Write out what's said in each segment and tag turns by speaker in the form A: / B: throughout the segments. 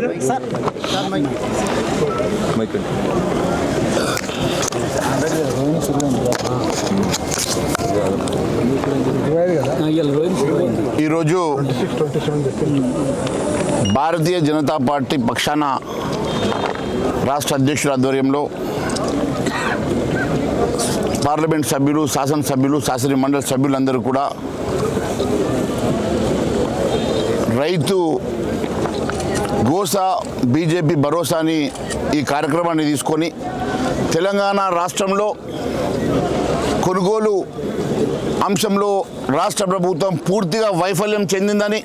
A: ఈరోజు భారతీయ జనతా పార్టీ పక్షాన రాష్ట్ర అధ్యక్షుల ఆధ్వర్యంలో పార్లమెంట్ సభ్యులు, శాసనసభ్యులు, శాసన మండలి సభ్యులందరూ కూడా రైతు గోసా బీజేపీ భరోసాని ఈ కార్యక్రమాన్ని తీసుకొని తెలంగాణ రాష్ట్రంలో కొనుగోలు అంశంలో రాష్ట్ర ప్రభుత్వం పూర్తిగా వైఫల్యం చెందిందని,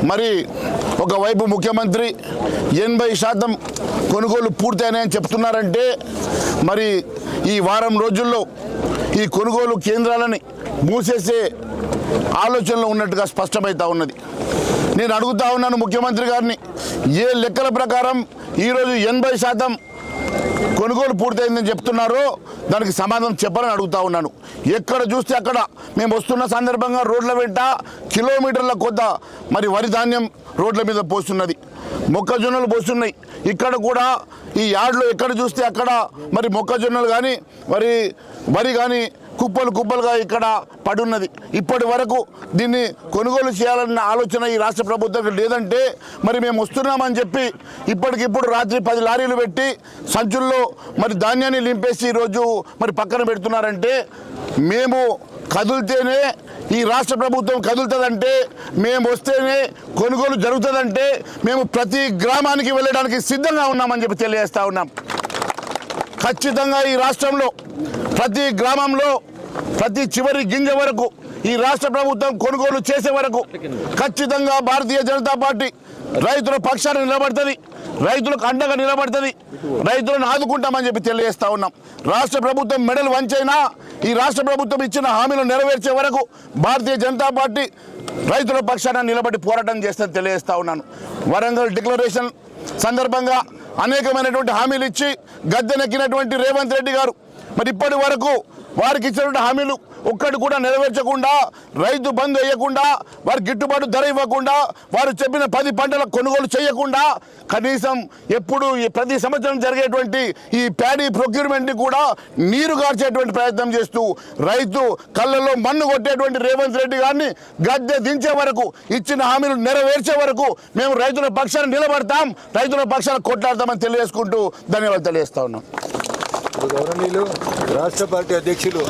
A: మరి ఒకవైపు ముఖ్యమంత్రి 80% కొనుగోలు పూర్తయినాయని చెప్తున్నారంటే, మరి ఈ వారం రోజుల్లో ఈ కొనుగోలు కేంద్రాలని మూసేసే ఆలోచనలో ఉన్నట్టుగా స్పష్టమవుతా ఉన్నది. నేను అడుగుతా ఉన్నాను ముఖ్యమంత్రి గారిని, ఏ లెక్కల ప్రకారం ఈరోజు 80% కొనుగోలు పూర్తయిందని చెప్తున్నారో దానికి సమాధానం చెప్పాలని అడుగుతా ఉన్నాను. ఎక్కడ చూస్తే అక్కడ మేము వస్తున్న సందర్భంగా రోడ్ల వెంట కిలోమీటర్ల కొద్ద మరి వరి ధాన్యం రోడ్ల మీద పోస్తున్నది, మొక్కజొన్నలు పోస్తున్నాయి. ఇక్కడ కూడా ఈ యార్డ్లో ఎక్కడ చూస్తే అక్కడ మరి మొక్కజొన్నలు కానీ మరి వరి కానీ కుప్పలు కుప్పలుగా ఇక్కడ పడున్నది. ఇప్పటి వరకు దీన్ని కొనుగోలు చేయాలన్న ఆలోచన ఈ రాష్ట్ర ప్రభుత్వం లేదంటే, మరి మేము వస్తున్నామని చెప్పి ఇప్పటికిప్పుడు రాత్రి 10 లారీలు పెట్టి సంచుల్లో మరి ధాన్యాన్ని నింపేసి ఈరోజు మరి పక్కన పెడుతున్నారంటే, మేము కదిలితేనే ఈ రాష్ట్ర ప్రభుత్వం కదులుతుందంటే, మేము వస్తేనే కొనుగోలు జరుగుతుందంటే మేము ప్రతి గ్రామానికి వెళ్ళడానికి సిద్ధంగా ఉన్నామని చెప్పి తెలియజేస్తూ ఉన్నాం. ఖచ్చితంగా ఈ రాష్ట్రంలో ప్రతి గ్రామంలో ప్రతి చివరి గింజ వరకు ఈ రాష్ట్ర ప్రభుత్వం కొనుగోలు చేసే వరకు ఖచ్చితంగా భారతీయ జనతా పార్టీ రైతుల పక్షాన నిలబడుతుంది, రైతులకు అండగా నిలబడుతుంది, రైతులను ఆదుకుంటామని చెప్పి తెలియజేస్తూ ఉన్నాం. రాష్ట్ర ప్రభుత్వం మెడలు వంచైనా ఈ రాష్ట్ర ప్రభుత్వం ఇచ్చిన హామీలు నెరవేర్చే వరకు భారతీయ జనతా పార్టీ రైతుల పక్షాన నిలబడి పోరాటం చేస్తుందని తెలియజేస్తూ ఉన్నాను. వరంగల్ డిక్లరేషన్ సందర్భంగా అనేకమైనటువంటి హామీలు ఇచ్చి గద్దెనెక్కినటువంటి రేవంత్ రెడ్డి గారు మరి ఇప్పటి వరకు వారికి ఇచ్చినటువంటి హామీలు ఒక్కటి కూడా నెరవేర్చకుండా, రైతు బంధు వేయకుండా, వారి గిట్టుబాటు ధర ఇవ్వకుండా, వారు చెప్పిన 10 పంటల కొనుగోలు చేయకుండా, కనీసం ఎప్పుడు ప్రతి సంవత్సరం జరిగేటువంటి ఈ ప్యాడీ ప్రొక్యూర్మెంట్ని కూడా నీరు గార్చేటువంటి ప్రయత్నం చేస్తూ రైతు కళ్ళల్లో మన్ను కొట్టేటువంటి రేవంత్ రెడ్డి గారిని గద్దె దించే వరకు, ఇచ్చిన హామీలు నెరవేర్చే వరకు మేము రైతుల పక్షాన నిలబడతాం, రైతుల పక్షాన కొట్లాడతామని తెలియజేసుకుంటూ ధన్యవాదాలు తెలియజేస్తా ఉన్నాం.
B: గౌరవనీయులు రాష్ట్ర పార్టీ అధ్యక్షులు